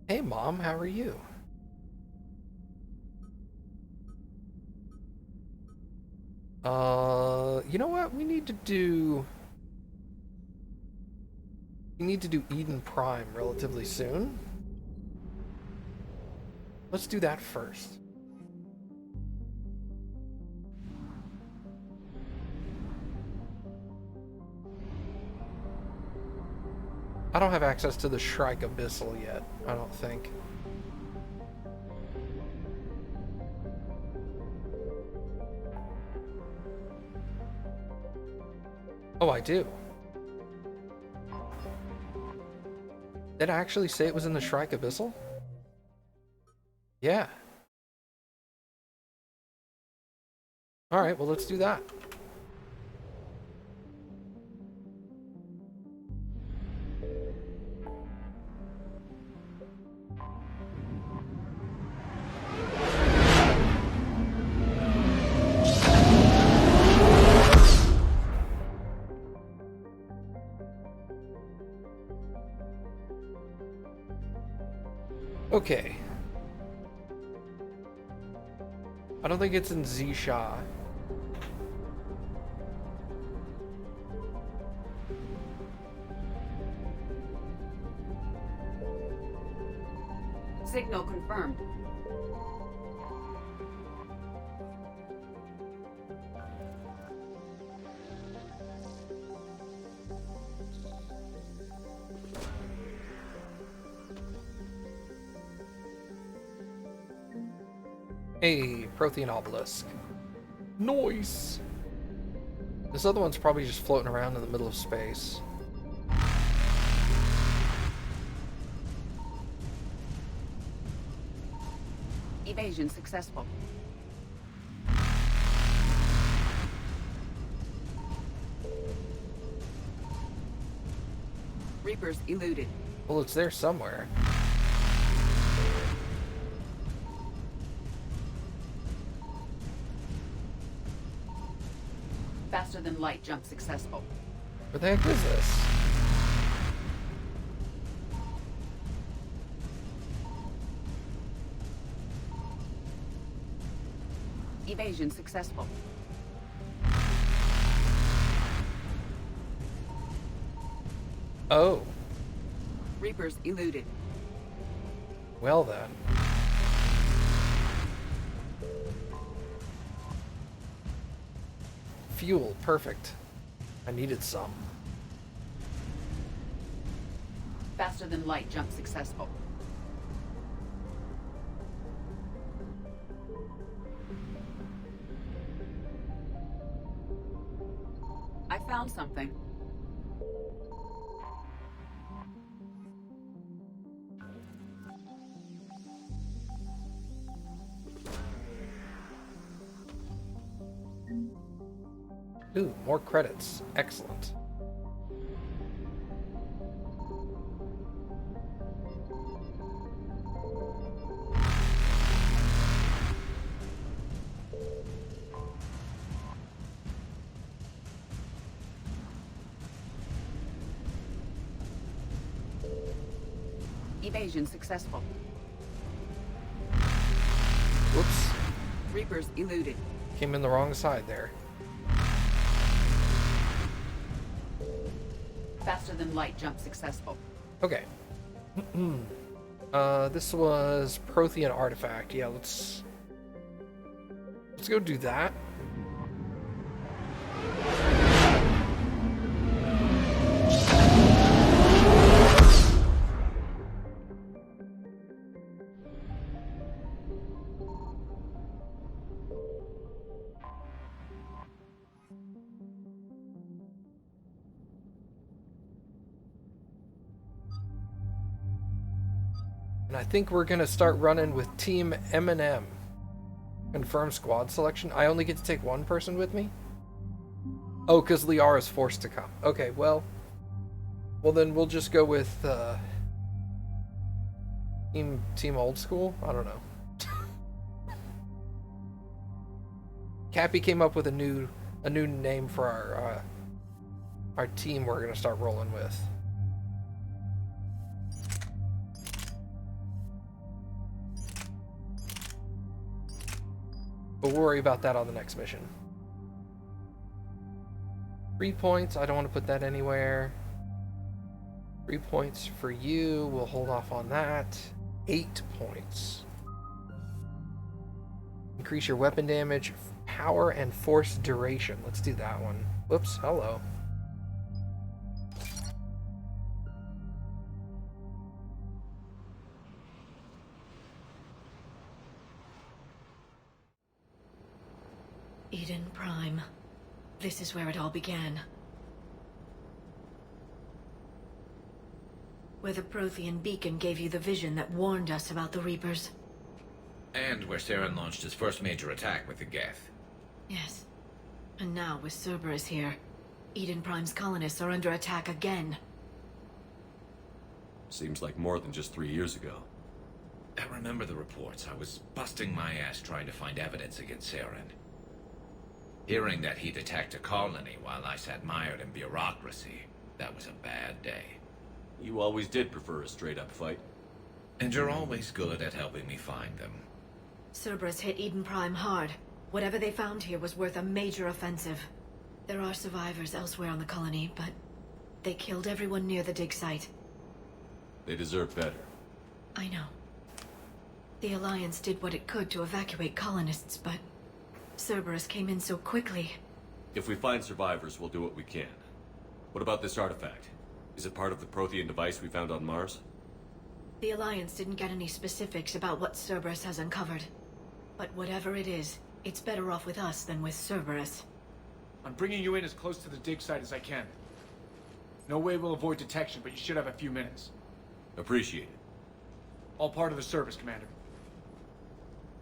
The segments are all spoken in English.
Hey Mom, how are you? You know what? We need to do Eden Prime relatively soon. Let's do that first. I don't have access to the Shrike Abyssal yet, I don't think. Oh, I do. Did I actually say it was in the Shrike Abyssal? Yeah. Alright, well let's do that. Okay. I don't think it's in Zisha. Signal confirmed. Hey, Prothean Obelisk. Nice! This other one's probably just floating around in the middle of space. Evasion successful. Reapers eluded. Well, it's there somewhere. Faster than light jump successful. Where the heck is this? Evasion successful. Oh. Reapers eluded. Well then. Fuel, perfect. I needed some. Faster than light jump successful. I found something. Ooh, more credits. Excellent. Evasion successful. Whoops. Reapers eluded. Came in the wrong side there. Faster than light jump successful. Okay. This was Prothean Artifact. Yeah, let's go do that. And I think we're gonna start running with Team M&M. Confirm squad selection. I only get to take one person with me? Oh, because Liara's forced to come. Okay, well then we'll just go with Team Old School? I don't know. Cappy came up with a new name for our team we're gonna start rolling with. But we'll worry about that on the next mission. 3 points, I don't want to put that anywhere. 3 points for you, we'll hold off on that. 8 points. Increase your weapon damage, power, and force duration. Let's do that one. Whoops, hello. Eden Prime. This is where it all began. Where the Prothean beacon gave you the vision that warned us about the Reapers. And where Saren launched his first major attack with the Geth. Yes. And now, with Cerberus here, Eden Prime's colonists are under attack again. Seems like more than just 3 years ago. I remember the reports. I was busting my ass trying to find evidence against Saren. Hearing that he'd attacked a colony while I sat mired in bureaucracy, that was a bad day. You always did prefer a straight-up fight. And you're always good at helping me find them. Cerberus hit Eden Prime hard. Whatever they found here was worth a major offensive. There are survivors elsewhere on the colony, but they killed everyone near the dig site. They deserve better. I know. The Alliance did what it could to evacuate colonists, but Cerberus came in so quickly. If we find survivors, we'll do what we can. What about this artifact? Is it part of the Prothean device we found on Mars? The Alliance didn't get any specifics about what Cerberus has uncovered. But whatever it is, it's better off with us than with Cerberus. I'm bringing you in as close to the dig site as I can. No way we'll avoid detection, but you should have a few minutes. Appreciate it. All part of the service, Commander.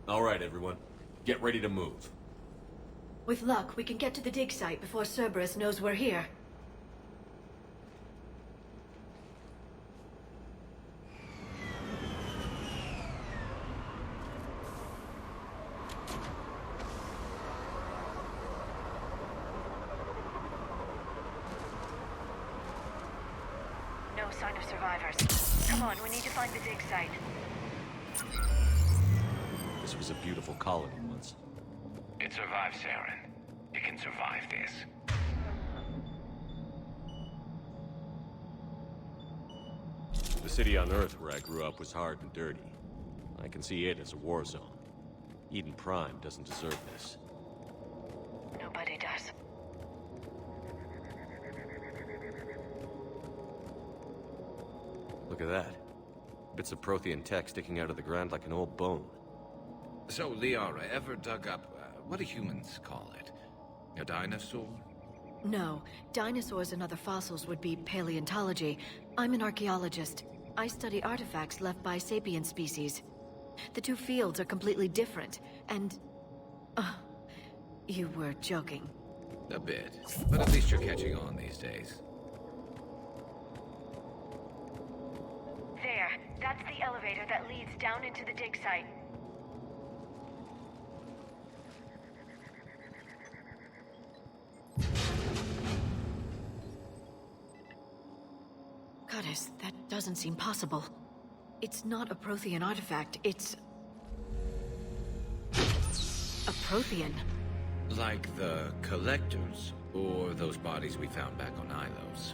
All right, everyone. Get ready to move. With luck, we can get to the dig site before Cerberus knows we're here. No sign of survivors. Come on, we need to find the dig site. This was a beautiful colony once. It survived, Saren. It can survive this. The city on Earth where I grew up was hard and dirty. I can see it as a war zone. Eden Prime doesn't deserve this. Nobody does. Look at that. Bits of Prothean tech sticking out of the ground like an old bone. So, Liara, ever dug up, what do humans call it? A dinosaur? No, dinosaurs and other fossils would be paleontology. I'm an archaeologist. I study artifacts left by sapient species. The two fields are completely different, and... you were joking. A bit. But at least you're catching on these days. There. That's the elevator that leads down into the dig site. Goddess, that doesn't seem possible. It's not a Prothean artifact, it's... a Prothean. Like the Collectors, or those bodies we found back on Ilos.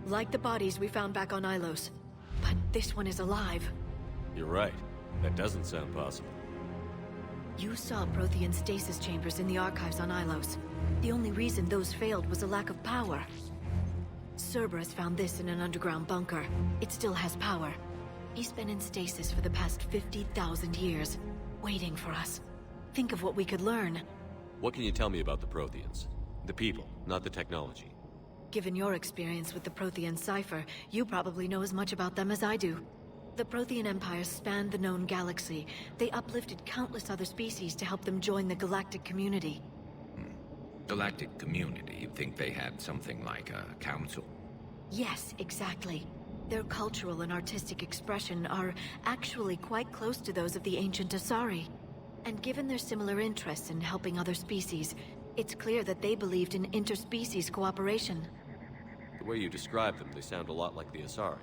Like the bodies we found back on Ilos. But this one is alive. You're right. That doesn't sound possible. You saw Prothean stasis chambers in the archives on Ilos. The only reason those failed was a lack of power. Cerberus found this in an underground bunker. It still has power. He's been in stasis for the past 50,000 years, waiting for us. Think of what we could learn. What can you tell me about the Protheans? The people, not the technology. Given your experience with the Prothean cipher, you probably know as much about them as I do. The Prothean Empire spanned the known galaxy. They uplifted countless other species to help them join the galactic community. Galactic community, you'd think they had something like a council? Yes, exactly. Their cultural and artistic expression are actually quite close to those of the ancient Asari. And given their similar interests in helping other species, it's clear that they believed in interspecies cooperation. The way you describe them, they sound a lot like the Asari.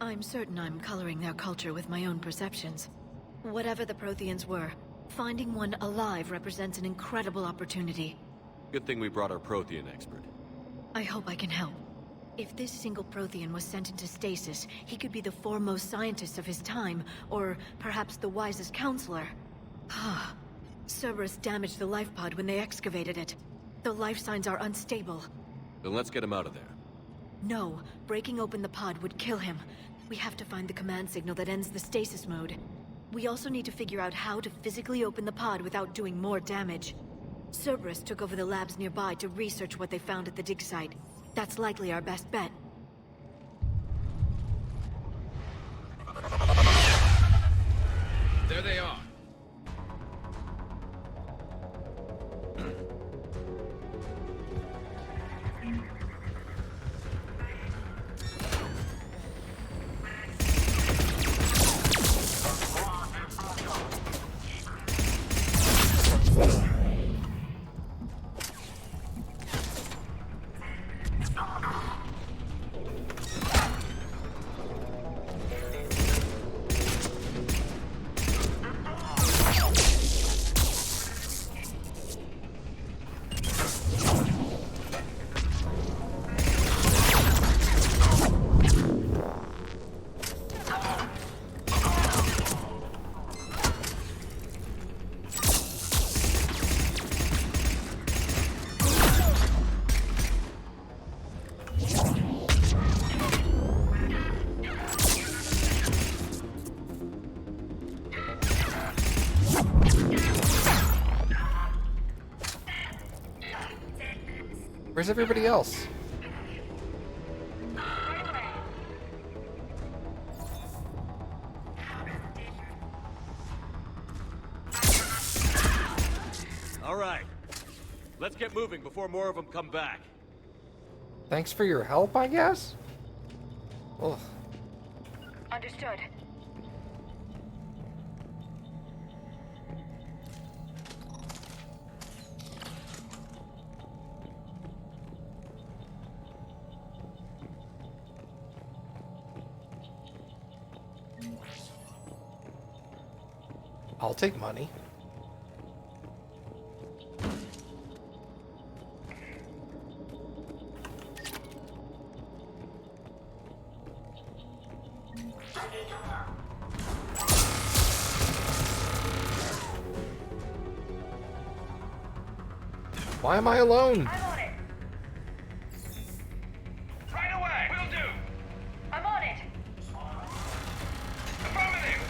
I'm certain I'm coloring their culture with my own perceptions. Whatever the Protheans were, Finding one alive represents an incredible opportunity. Good thing we brought our Prothean expert. I hope I can help. If this single Prothean was sent into stasis, he could be the foremost scientist of his time, or perhaps the wisest counselor. Cerberus damaged the life pod when they excavated it. The life signs are unstable. Then let's get him out of there. No, breaking open the pod would kill him. We have to find the command signal that ends the stasis mode. We also need to figure out how to physically open the pod without doing more damage. Cerberus took over the labs nearby to research what they found at the dig site. That's likely our best bet. There they are. Where's everybody else? All right. Let's get moving before more of them come back. Thanks for your help, I guess? Ugh. Understood. I'll take money. Why am I alone? I'm on it. Right away. Will do. I'm on it. Affirmative.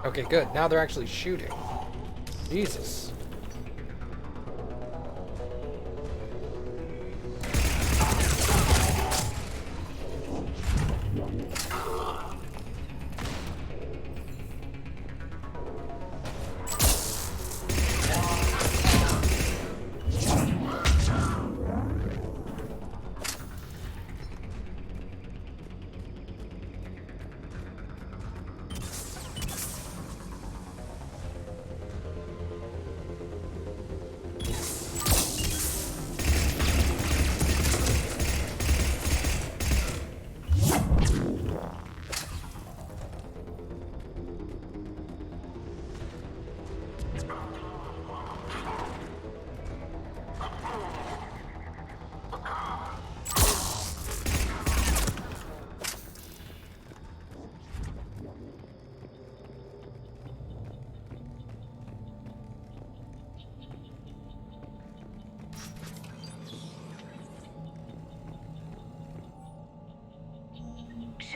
Okay, good. Now they're actually shooting. Jesus.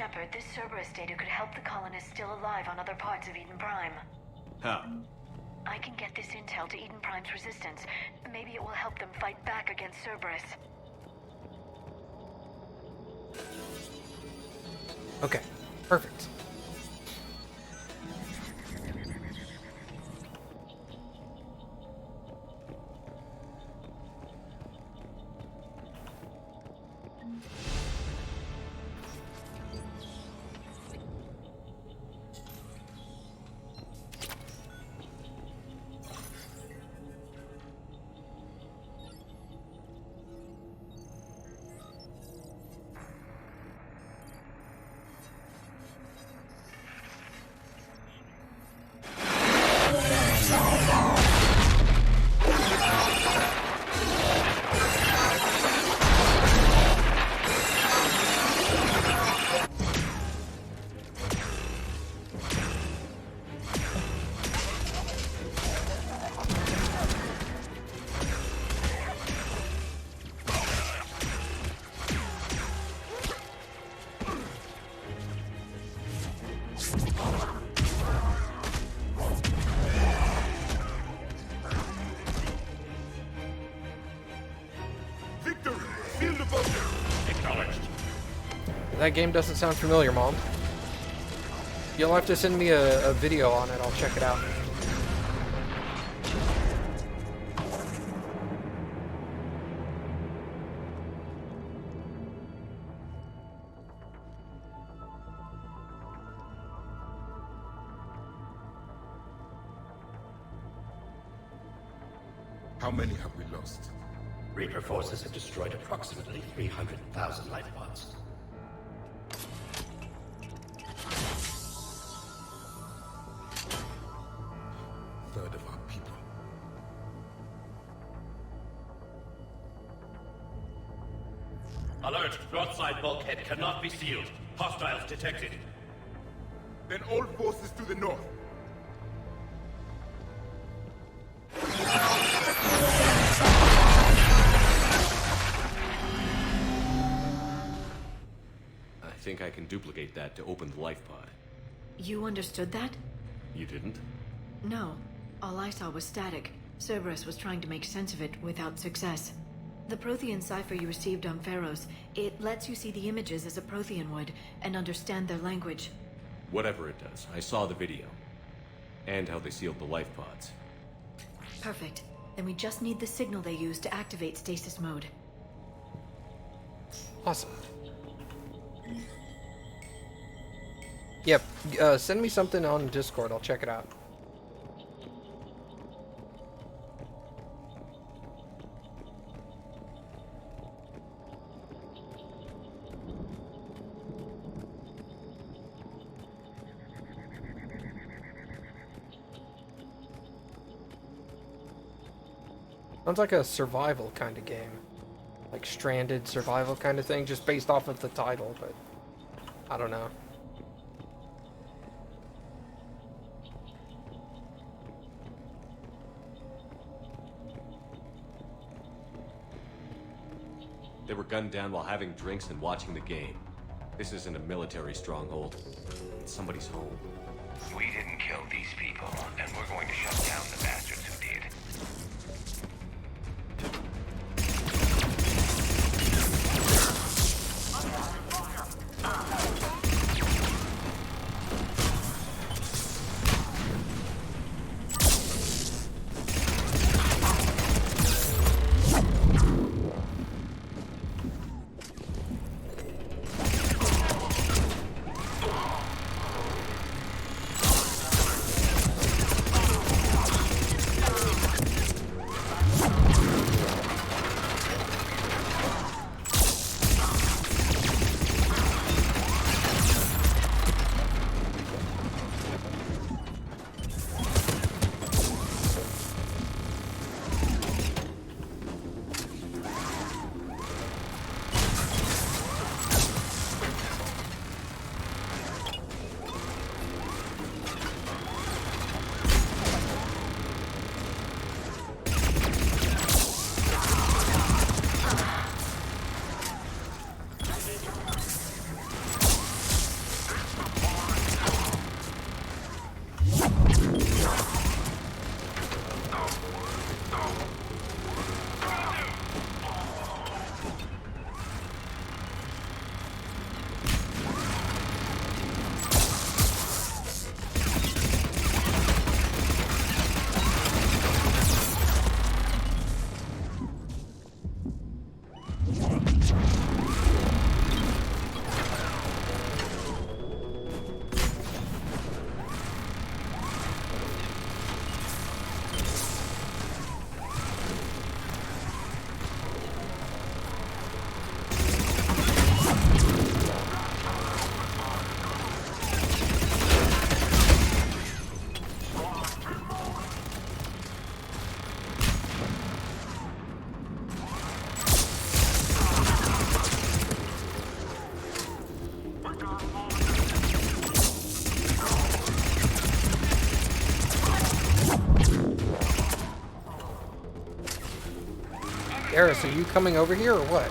Shepard, this Cerberus data could help the colonists still alive on other parts of Eden Prime. How? I can get this intel to Eden Prime's resistance. Maybe it will help them fight back against Cerberus. Okay, perfect. That game doesn't sound familiar, Mom. You'll have to send me a video on it. I'll check it out. How many have we lost? Reaper forces have destroyed approximately 300,000 life pods. Third of our people. Alert! Broadside bulkhead cannot be sealed. Hostiles detected. Then all forces to the north. I think I can duplicate that to open the life pod. You understood that? You didn't? No. All I saw was static. Cerberus was trying to make sense of it without success. The Prothean cipher you received on Pharaohs, it lets you see the images as a Prothean would, and understand their language. Whatever it does, I saw the video. And how they sealed the life pods. Perfect. Then we just need the signal they use to activate stasis mode. Awesome. Yep, send me something on Discord. I'll check it out. Sounds like a survival kind of game. Like stranded survival kind of thing, just based off of the title, but I don't know. They were gunned down while having drinks and watching the game. This isn't a military stronghold. It's somebody's home. We didn't kill these people, and we're going to shut down the bastards who did. Garrus, are you coming over here or what?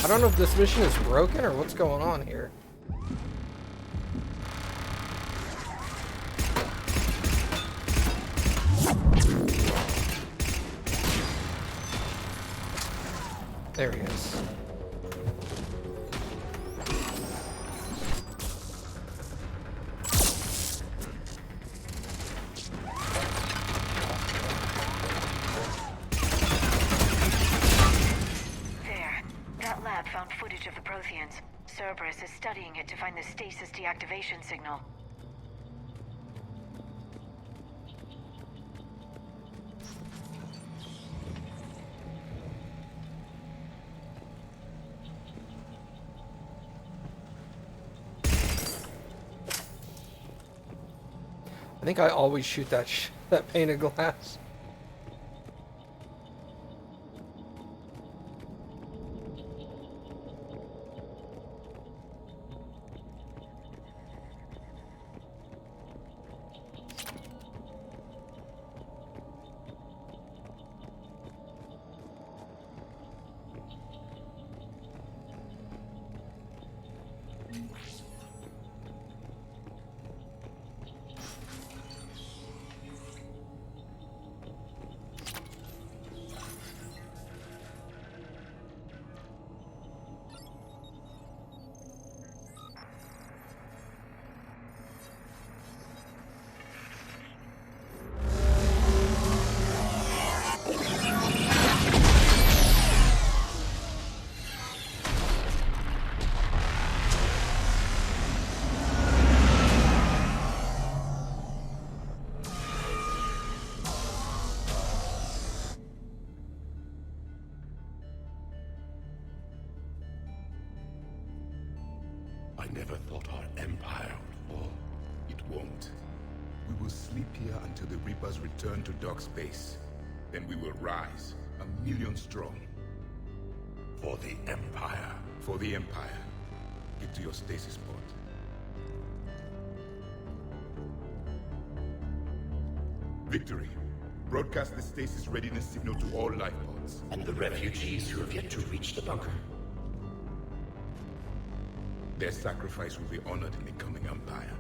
I don't know if this mission is broken or what's going on here. There he is. There. That lab found footage of the Protheans. Cerberus is studying it to find the stasis deactivation signal. I think I always shoot that pane of glass. I never thought our empire would fall. It won't. We will sleep here until the Reapers return to dark space. Then we will rise, 1,000,000 strong. For the Empire. For the Empire. Get to your stasis pod. Victory. Broadcast the stasis readiness signal to all life pods. And the refugees who have yet to reach the bunker. Their sacrifice will be honored in the coming Empire.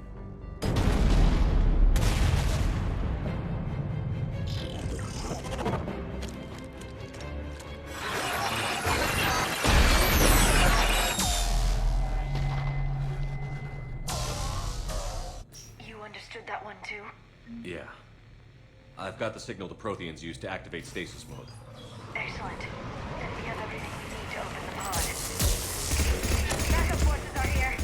You understood that one too? Yeah. I've got the signal the Protheans use to activate stasis mode. Excellent. Then we have everything we need to open the pod. Backup forces are here.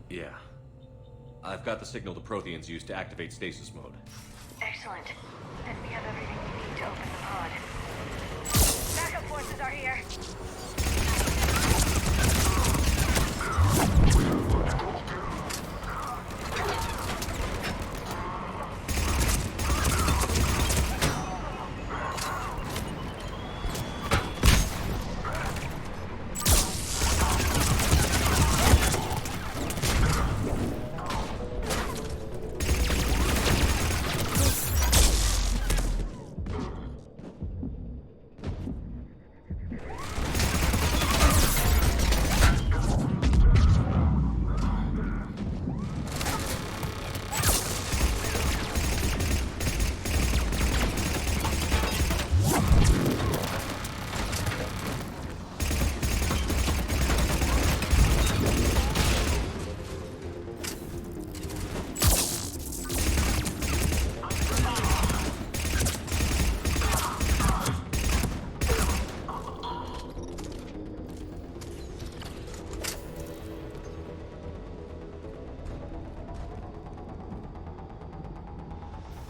Yeah. I've got the signal the Protheans use to activate stasis mode. Excellent. Then we have everything we need to open the pod. Backup forces are here.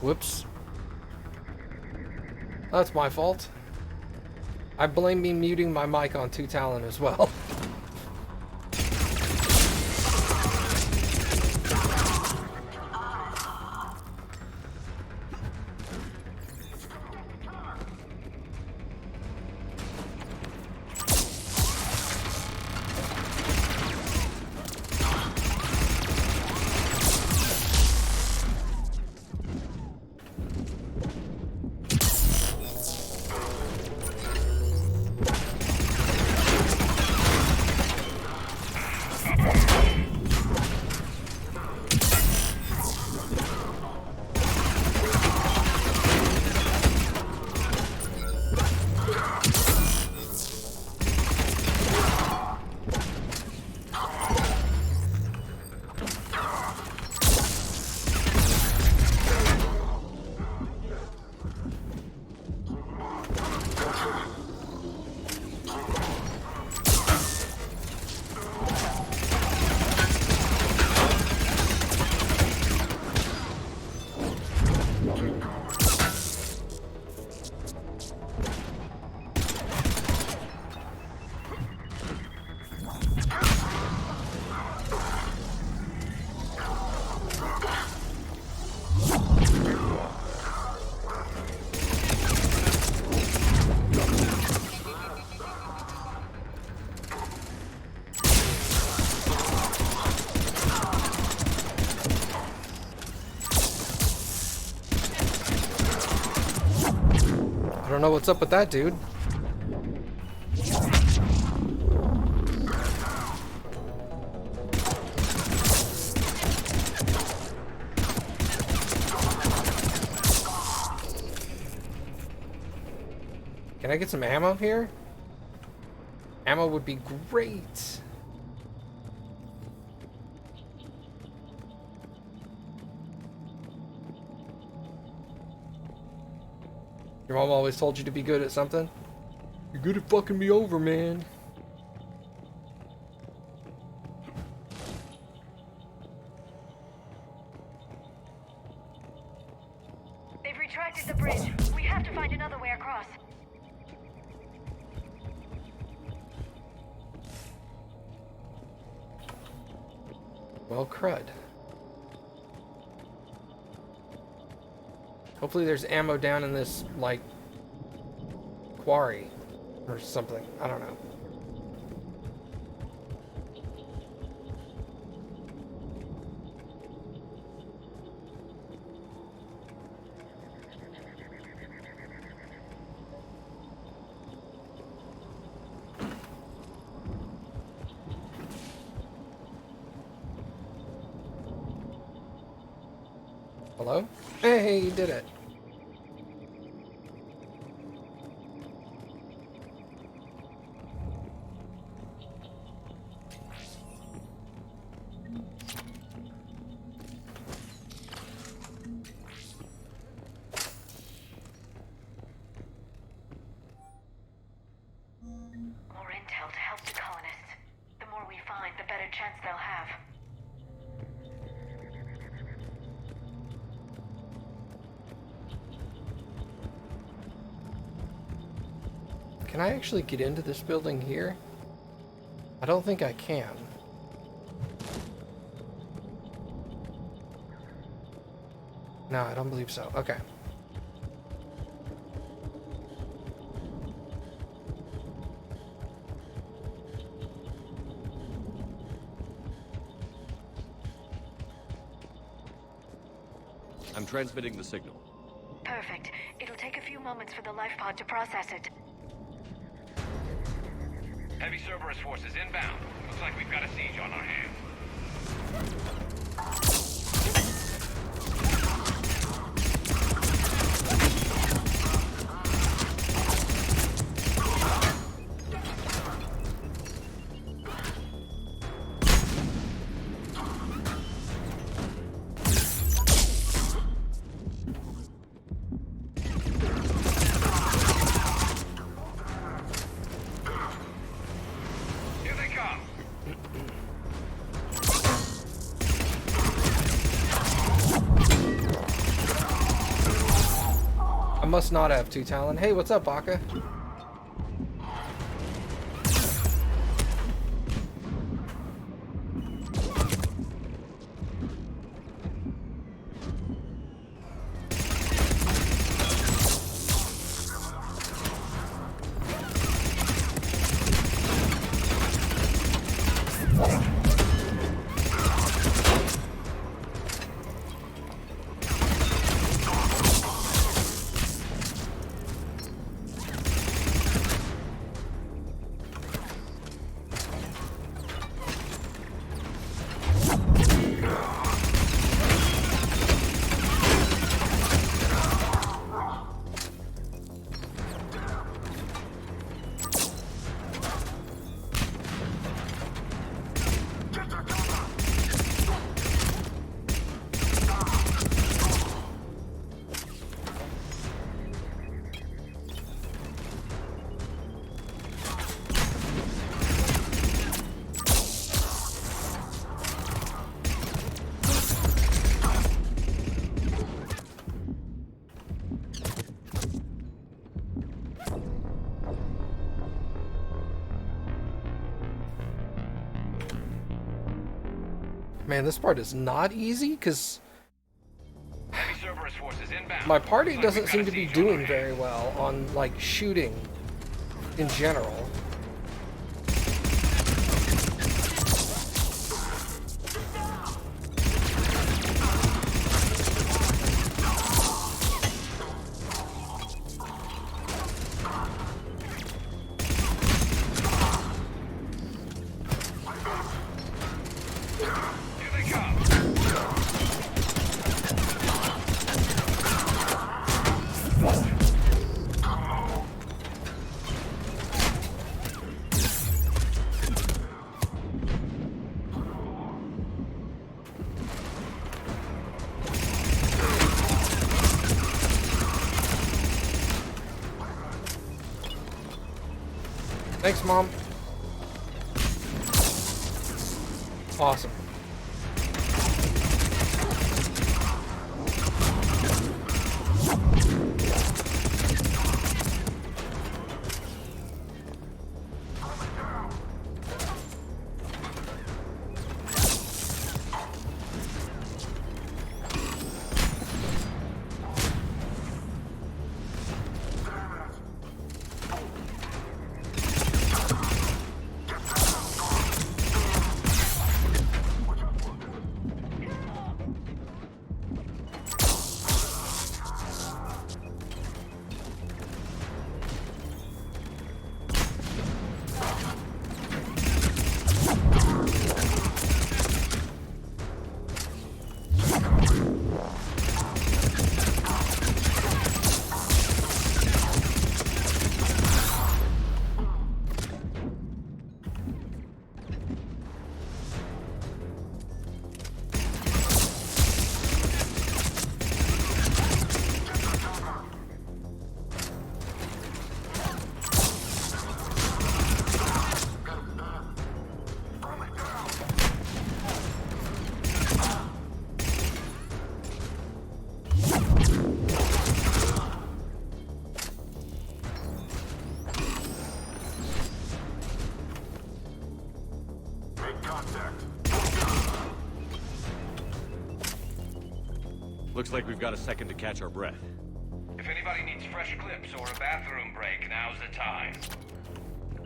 Whoops. That's my fault. I blame me muting my mic on 2 Talon as well. I don't know what's up with that dude. Can I get some ammo here? Ammo would be great. Your mom always told you to be good at something? You're good at fucking me over, man. They've retracted the bridge. We have to find another way across. Well, crud. Hopefully there's ammo down in this, like, quarry or something. I don't know. Hello? Hey, you did it. More intel to help the colonists. The more we find, the better chance they'll have. Can I actually get into this building here? I don't think I can. No, I don't believe so. Okay. I'm transmitting the signal. Perfect. It'll take a few moments for the life pod to process it. Heavy Cerberus forces inbound. Looks like we've got a siege on our hands. Here they come. must not have two Talon. Hey, what's up, Baka? Man, this part is not easy, because Heavy Cerberus forces inbound. my party Looks like doesn't we've seem got to a be siege doing overhead. very well on, like, shooting in general. Here they come. Thanks, Mom. Awesome. Looks like we've got a second to catch our breath. If anybody needs fresh clips or a bathroom break, now's the time.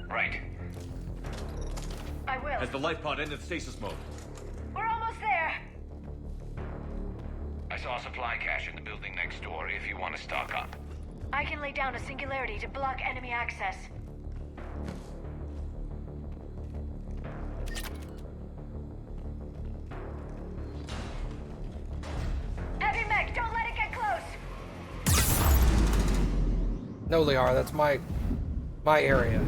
Right. I will. Has the life pod ended stasis mode? We're almost there. I saw a supply cache in the building next door if you want to stock up. I can lay down a singularity to block enemy access. Heavy mech, don't let it get close. No, Liara, that's my area.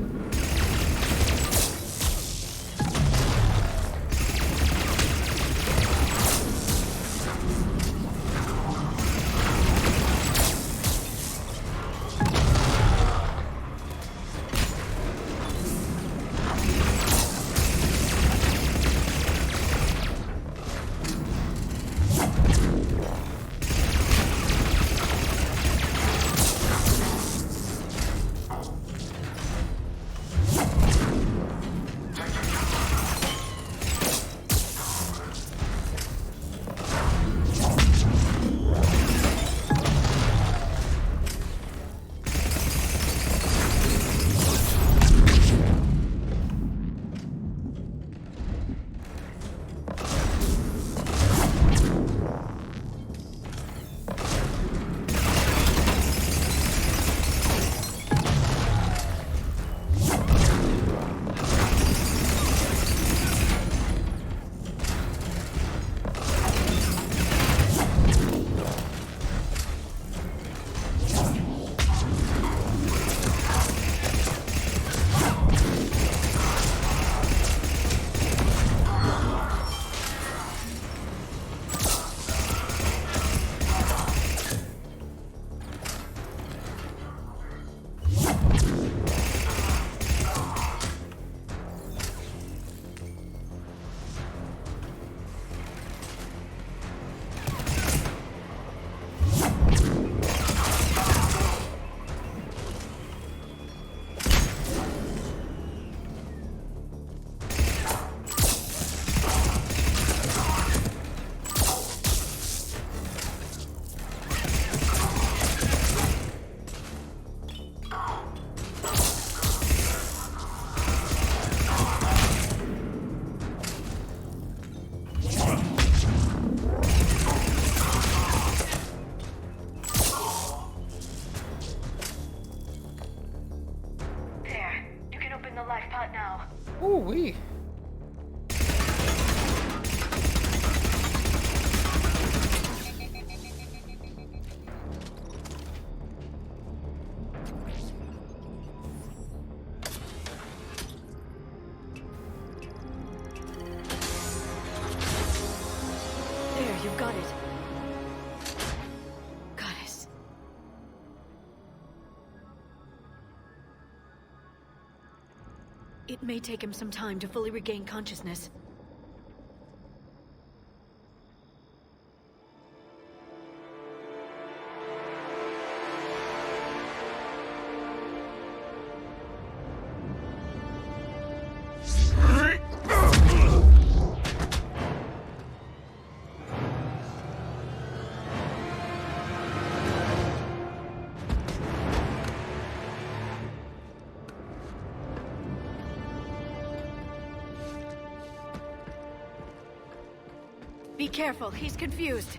life pod now. Ooh wee. There, you've got it. Goddess. It may take him some time to fully regain consciousness. Be careful, he's confused.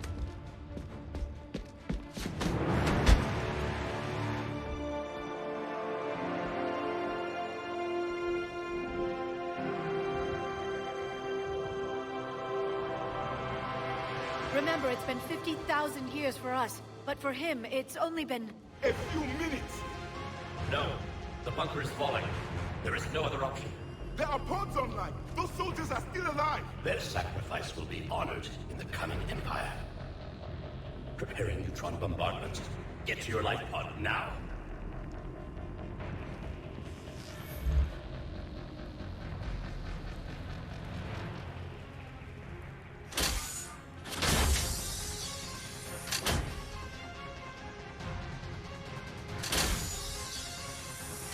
Remember, it's been 50,000 years for us, but for him, it's only been... A few minutes! No. The bunker is falling. There is no other option. There are pods online! Those soldiers are still alive! Their sacrifice will be honored in the coming Empire. Preparing neutron bombardment. Get to your life pod now.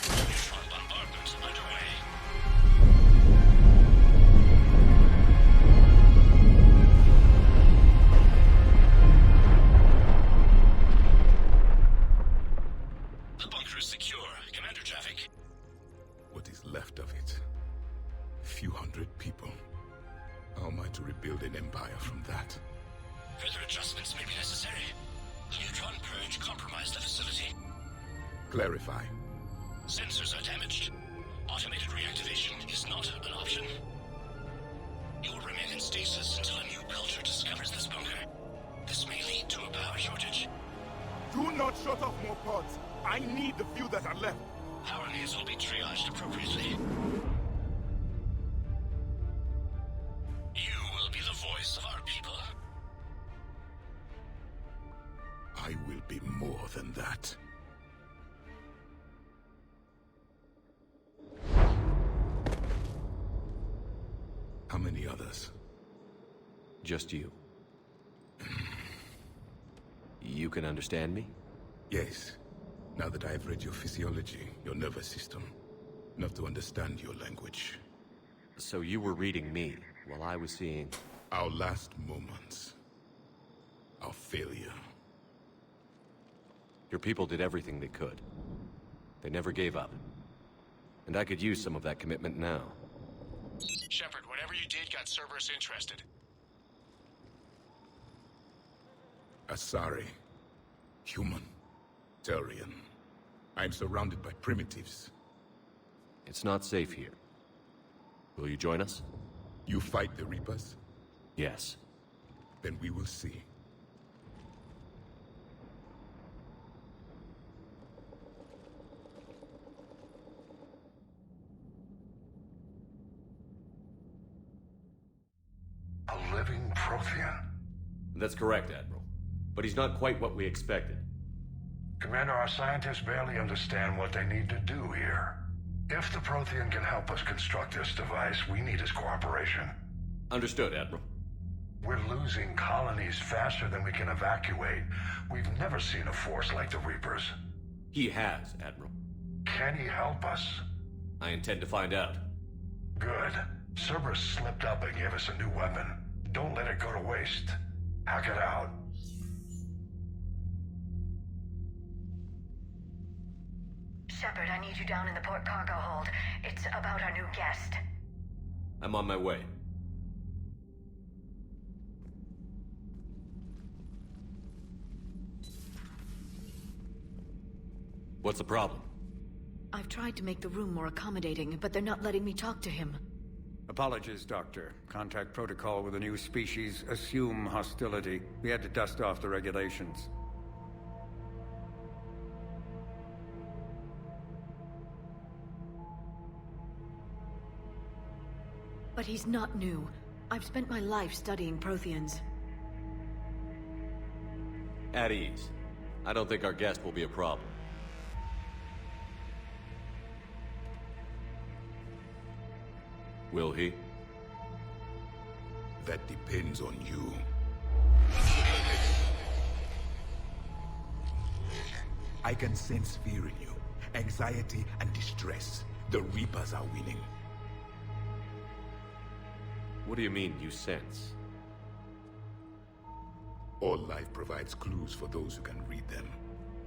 Neutron bombardment underway. The bunker is secure. Commander traffic. What is left of it? A few hundred people. How am I to rebuild an empire from that? Further adjustments may be necessary. The neutron purge compromised the facility. Clarify. Sensors are damaged. Automated reactivation is not an option. You will remain in stasis until a new culture discovers this bunker. This may lead to a power shortage. Do not shut off more pods! I need the few that are left! Power needs will be triaged appropriately. You will be the voice of our people. I will be more than that. How many others? Just you. You can understand me? Yes. Now that I have read your physiology, your nervous system, enough to understand your language. So you were reading me, while I was seeing... Our last moments. Our failure. Your people did everything they could. They never gave up. And I could use some of that commitment now. Shepard, whatever you did got Cerberus interested. Asari. Human. Turian. I'm surrounded by primitives. It's not safe here. Will you join us? You fight the Reapers? Yes. Then we will see. A living Prothean? That's correct, Admiral. But he's not quite what we expected. Commander, our scientists barely understand what they need to do here. If the Prothean can help us construct this device, we need his cooperation. Understood, Admiral. We're losing colonies faster than we can evacuate. We've never seen a force like the Reapers. He has, Admiral. Can he help us? I intend to find out. Good. Cerberus slipped up and gave us a new weapon. Don't let it go to waste. Hack it out. Shepard, I need you down in the port cargo hold. It's about our new guest. I'm on my way. What's the problem? I've tried to make the room more accommodating, but they're not letting me talk to him. Apologies, Doctor. Contact protocol with a new species. Assume hostility. We had to dust off the regulations. But he's not new. I've spent my life studying Protheans. At ease. I don't think our guest will be a problem. Will he? That depends on you. I can sense fear in you, anxiety and distress. The Reapers are winning. What do you mean, you sense? All life provides clues for those who can read them.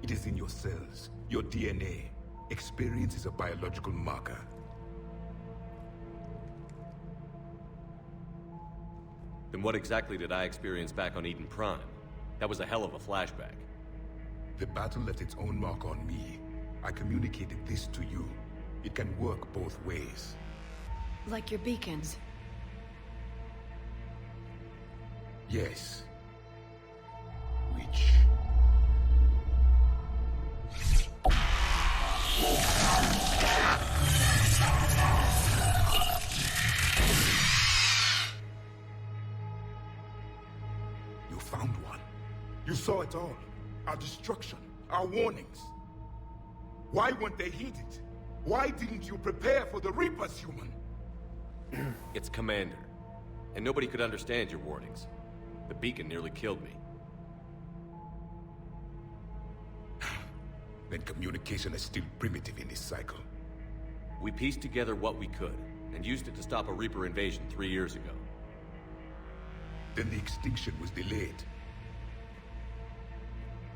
It is in your cells, your DNA. Experience is a biological marker. Then what exactly did I experience back on Eden Prime? That was a hell of a flashback. The battle left its own mark on me. I communicated this to you. It can work both ways. Like your beacons. Yes. Which... You found one. You saw it all. Our destruction. Our warnings. Why weren't they heeded? Why didn't you prepare for the Reapers, human? It's Commander. And nobody could understand your warnings. The beacon nearly killed me. Then communication is still primitive in this cycle. We pieced together what we could, and used it to stop a Reaper invasion 3 years ago. Then the extinction was delayed.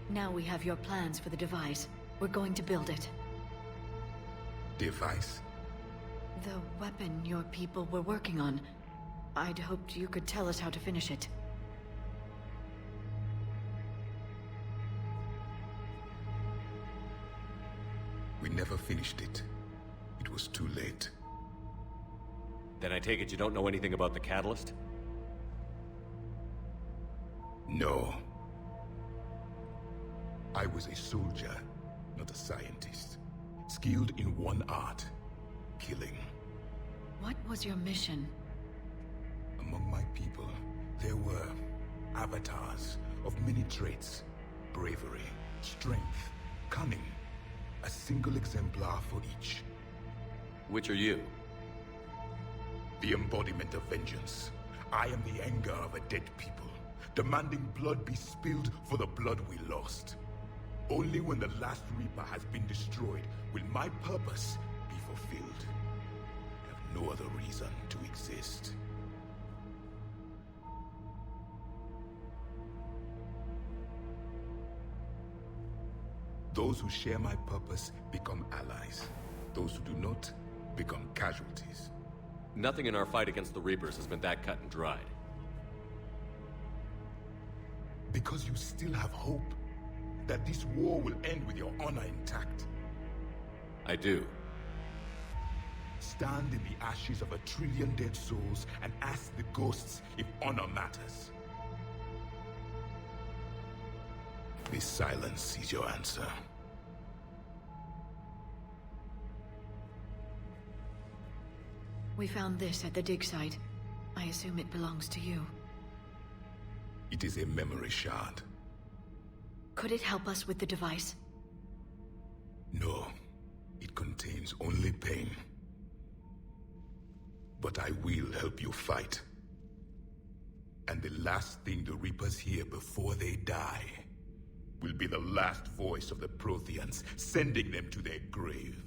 Now we have your plans for the device. We're going to build it. Device? The weapon your people were working on. I'd hoped you could tell us how to finish it. We never finished it. It was too late. Then I take it you don't know anything about the catalyst? No. I was a soldier, not a scientist. Skilled in one art, killing. What was your mission? Among my people, there were avatars of many traits. Bravery, strength, cunning. A single exemplar for each. Which are you? The embodiment of vengeance. I am the anger of a dead people, demanding blood be spilled for the blood we lost. Only when the last Reaper has been destroyed will my purpose be fulfilled. I have no other reason to exist. Those who share my purpose become allies. Those who do not become casualties. Nothing in our fight against the Reapers has been that cut and dried. Because you still have hope that this war will end with your honor intact. I do. Stand in the ashes of 1 trillion dead souls and ask the ghosts if honor matters. This silence is your answer. We found this at the dig site. I assume it belongs to you. It is a memory shard. Could it help us with the device? No. It contains only pain. But I will help you fight. And the last thing the Reapers hear before they die will be the last voice of the Protheans, sending them to their grave.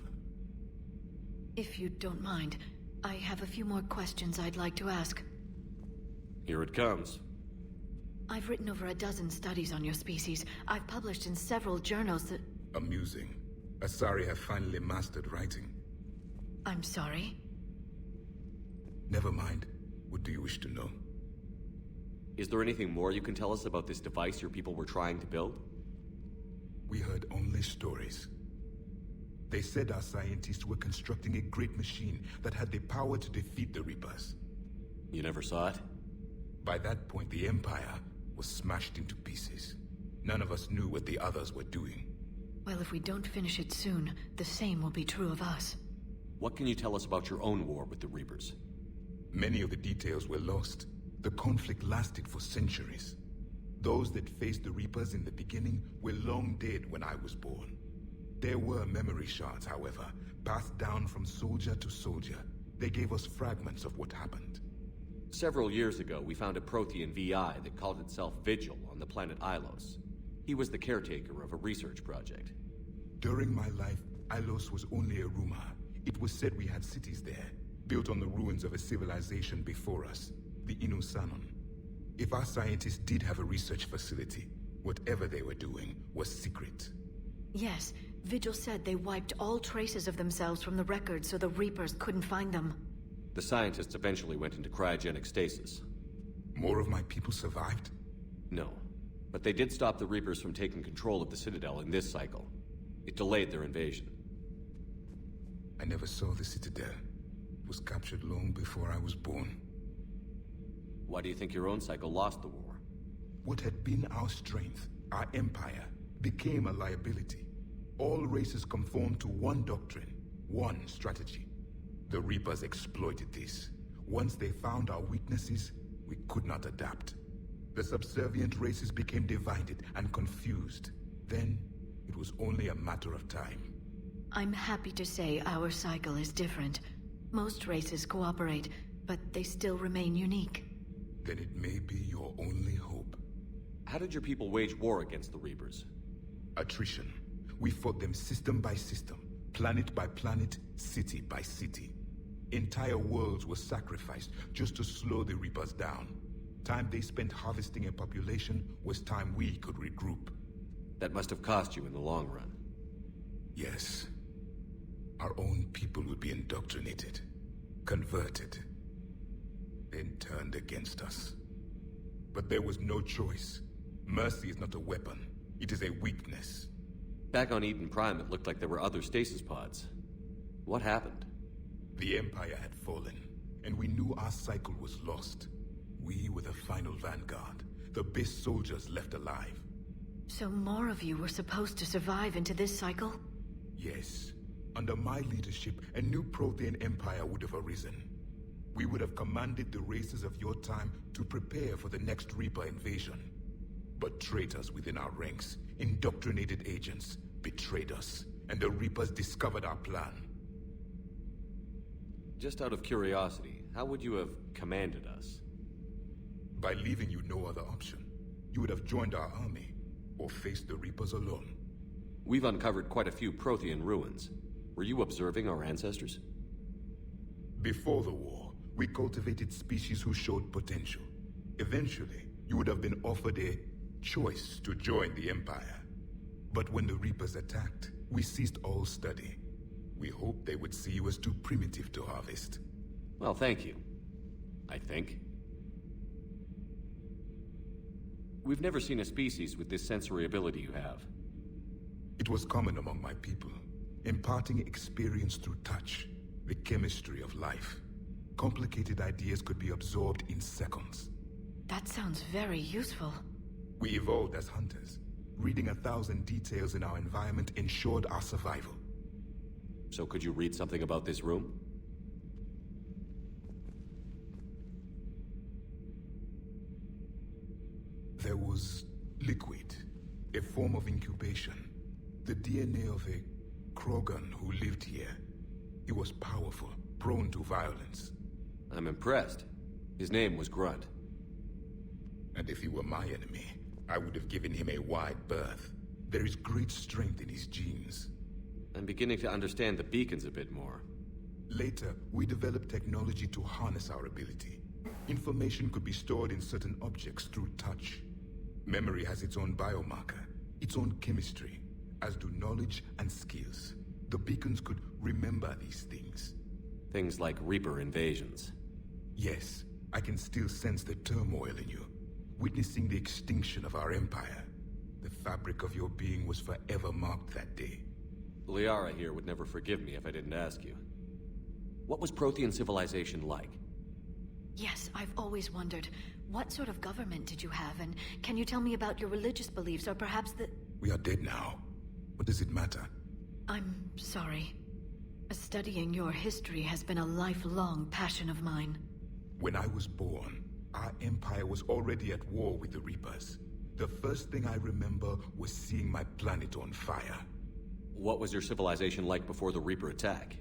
If you don't mind, I have a few more questions I'd like to ask. Here it comes. I've written over a dozen studies on your species. I've published in several journals that... Amusing. Asari have finally mastered writing. I'm sorry? Never mind. What do you wish to know? Is there anything more you can tell us about this device your people were trying to build? We heard only stories. They said our scientists were constructing a great machine that had the power to defeat the Reapers. You never saw it? By that point, the Empire was smashed into pieces. None of us knew what the others were doing. Well, if we don't finish it soon, the same will be true of us. What can you tell us about your own war with the Reapers? Many of the details were lost. The conflict lasted for centuries. Those that faced the Reapers in the beginning were long dead when I was born. There were memory shards, however, passed down from soldier to soldier. They gave us fragments of what happened. Several years ago, we found a Prothean VI that called itself Vigil on the planet Ilos. He was the caretaker of a research project. During my life, Ilos was only a rumor. It was said we had cities there, built on the ruins of a civilization before us, the Inusanon. If our scientists did have a research facility, whatever they were doing was secret. Yes, Vigil said they wiped all traces of themselves from the records so the Reapers couldn't find them. The scientists eventually went into cryogenic stasis. More of my people survived? No, but they did stop the Reapers from taking control of the Citadel in this cycle. It delayed their invasion. I never saw the Citadel. It was captured long before I was born. Why do you think your own cycle lost the war? What had been our strength, our empire, became a liability. All races conformed to one doctrine, one strategy. The Reapers exploited this. Once they found our weaknesses, we could not adapt. The subservient races became divided and confused. Then, it was only a matter of time. I'm happy to say our cycle is different. Most races cooperate, but they still remain unique. Then it may be your only hope. How did your people wage war against the Reapers? Attrition. We fought them system by system, planet by planet, city by city. Entire worlds were sacrificed just to slow the Reapers down. Time they spent harvesting a population was time we could regroup. That must have cost you in the long run. Yes. Our own people would be indoctrinated, converted, then turned against us. But there was no choice. Mercy is not a weapon. It is a weakness. Back on Eden Prime, it looked like there were other stasis pods. What happened? The Empire had fallen, and we knew our cycle was lost. We were the final vanguard, the best soldiers left alive. So more of you were supposed to survive into this cycle? Yes. Under my leadership, a new Prothean empire would have arisen. We would have commanded the races of your time to prepare for the next Reaper invasion. But traitors within our ranks, indoctrinated agents, betrayed us, and the Reapers discovered our plan. Just out of curiosity, how would you have commanded us? By leaving you no other option. You would have joined our army, or faced the Reapers alone. We've uncovered quite a few Prothean ruins. Were you observing our ancestors? Before the war, we cultivated species who showed potential. Eventually, you would have been offered a choice to join the Empire. But when the Reapers attacked, we ceased all study. We hoped they would see you as too primitive to harvest. Well, thank you. I think. We've never seen a species with this sensory ability you have. It was common among my people, imparting experience through touch, the chemistry of life. Complicated ideas could be absorbed in seconds. That sounds very useful. We evolved as hunters. Reading 1,000 details in our environment ensured our survival. So could you read something about this room? There was liquid, a form of incubation. The DNA of a Krogan who lived here. He was powerful, prone to violence. I'm impressed. His name was Grunt. And if he were my enemy, I would have given him a wide berth. There is great strength in his genes. I'm beginning to understand the beacons a bit more. Later, we developed technology to harness our ability. Information could be stored in certain objects through touch. Memory has its own biomarker, its own chemistry, as do knowledge and skills. The beacons could remember these things. Things like Reaper invasions. Yes, I can still sense the turmoil in you, witnessing the extinction of our empire. The fabric of your being was forever marked that day. Liara here would never forgive me if I didn't ask you. What was Prothean civilization like? Yes, I've always wondered. What sort of government did you have, and can you tell me about your religious beliefs, or perhaps the... We are dead now. What does it matter? I'm sorry. Studying your history has been a lifelong passion of mine. When I was born, our empire was already at war with the Reapers. The first thing I remember was seeing my planet on fire. What was your civilization like before the Reaper attack?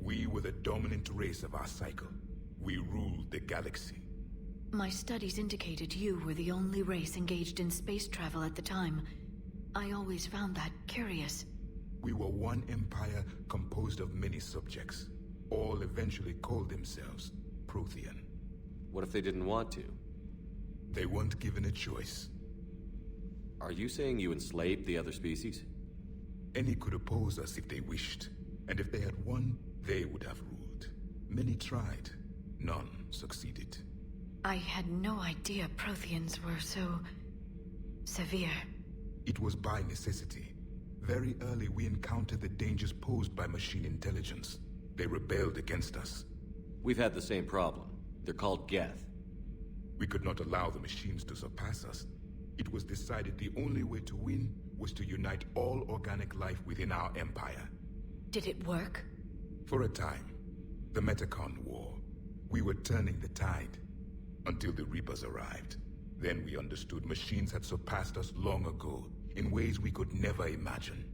We were the dominant race of our cycle. We ruled the galaxy. My studies indicated you were the only race engaged in space travel at the time. I always found that curious. We were one empire composed of many subjects. All eventually called themselves Prothean. What if they didn't want to? They weren't given a choice. Are you saying you enslaved the other species? Any could oppose us if they wished. And if they had won, they would have ruled. Many tried. None succeeded. I had no idea Protheans were so... severe. It was by necessity. Very early we encountered the dangers posed by machine intelligence. They rebelled against us. We've had the same problem. They're called Geth. We could not allow the machines to surpass us. It was decided the only way to win was to unite all organic life within our empire. Did it work? For a time. The Metacon War. We were turning the tide. Until the Reapers arrived. Then we understood machines had surpassed us long ago, in ways we could never imagine.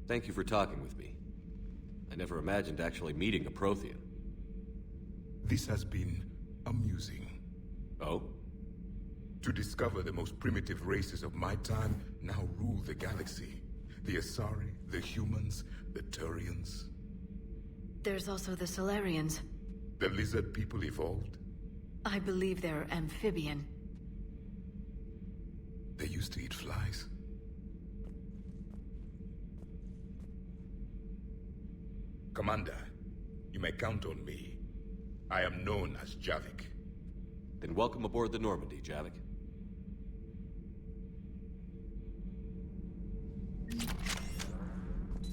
Thank you for talking with me. I never imagined actually meeting a Prothean. This has been amusing. Oh? To discover the most primitive races of my time now rule the galaxy. The Asari, the humans, the Turians. There's also the Solarians. The lizard people evolved. I believe they're amphibian. They used to eat flies. Commander, you may count on me. I am known as Javik. Then welcome aboard the Normandy, Javik.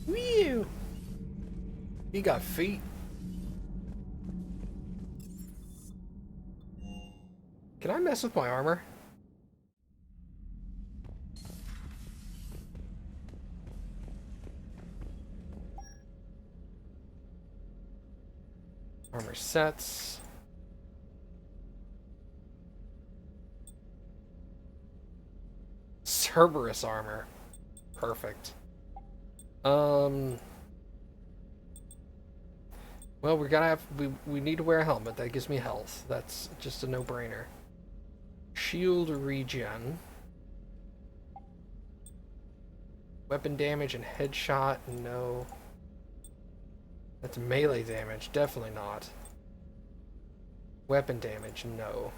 Whew! He got feet. Can I mess with my armor? Armor sets. Cerberus armor. Perfect. Well, we gotta have we need to wear a helmet. That gives me health. That's just a no-brainer. Shield regen. Weapon damage and headshot, no. That's melee damage, definitely not. Weapon damage, no.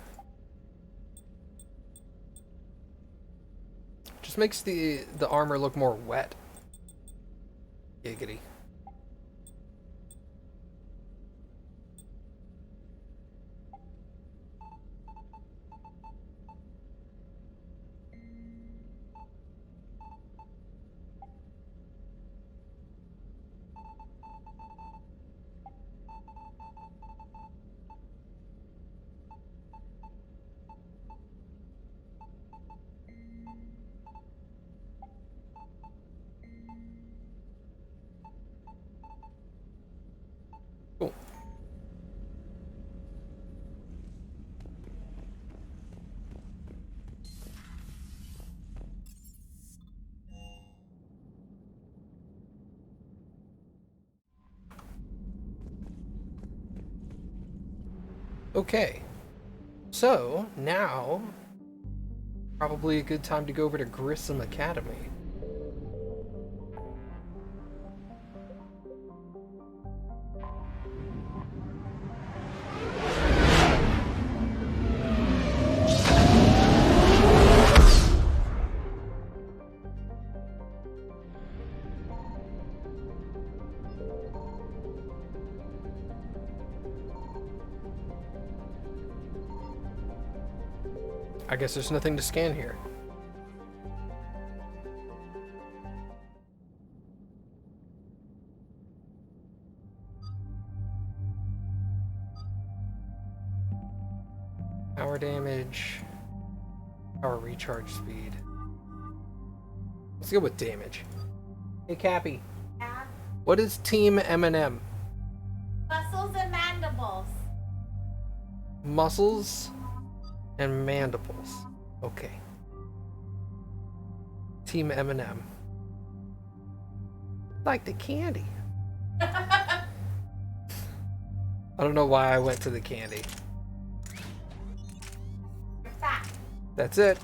Just makes the armor look more wet. Giggity. Cool. Okay, so now probably a good time to go over to Grissom Academy. I guess there's nothing to scan here. Power damage. Power recharge speed. Let's go with damage. Hey, Cappy. Yeah. What is Team M&M? Muscles and mandibles. Muscles and mandibles. Okay. Team M&M. Like the candy. I don't know why I went to the candy. You're fat. That's it.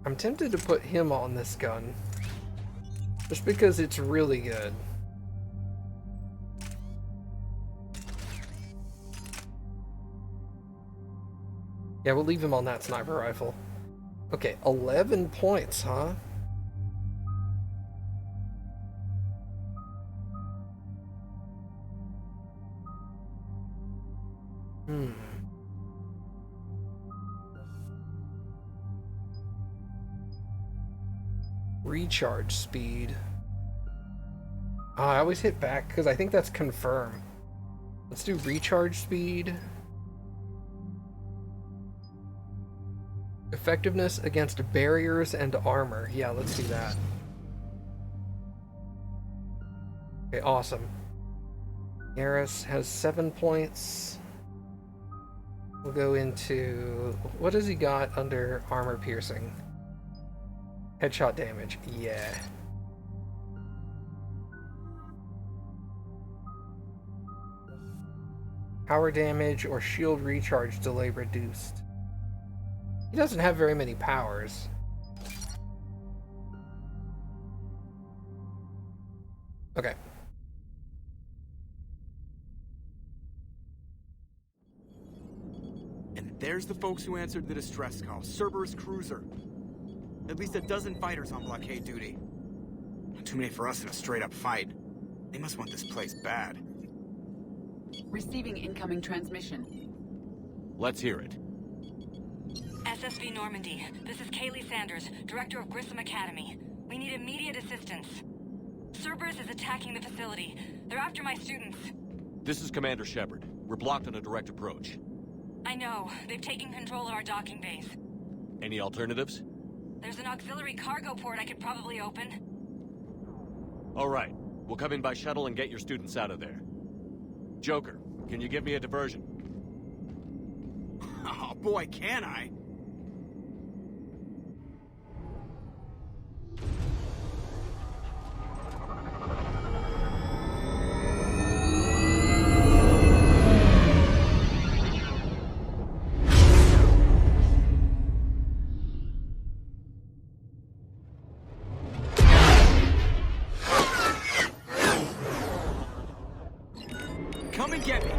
I'm tempted to put him on this gun. Just because it's really good. Yeah, we'll leave him on that sniper rifle. Okay, 11 points, huh? Recharge speed. Oh, I always hit back because I think that's confirm. Let's do recharge speed. Effectiveness against barriers and armor. Yeah, let's do that. Okay, awesome. Garrus has 7 points. We'll go into... What has he got under armor piercing? Headshot damage. Yeah. Power damage or shield recharge delay reduced. He doesn't have very many powers. Okay. And there's the folks who answered the distress call. Cerberus cruiser. At least a dozen fighters on blockade duty. Not too many for us in a straight-up fight. They must want this place bad. Receiving incoming transmission. Let's hear it. SSV Normandy, this is Kaylee Sanders, Director of Grissom Academy. We need immediate assistance. Cerberus is attacking the facility. They're after my students. This is Commander Shepard. We're blocked on a direct approach. I know. They've taken control of our docking base. Any alternatives? There's an auxiliary cargo port I could probably open. All right. We'll come in by shuttle and get your students out of there. Joker, can you give me a diversion? Oh boy, can I! Come and get me!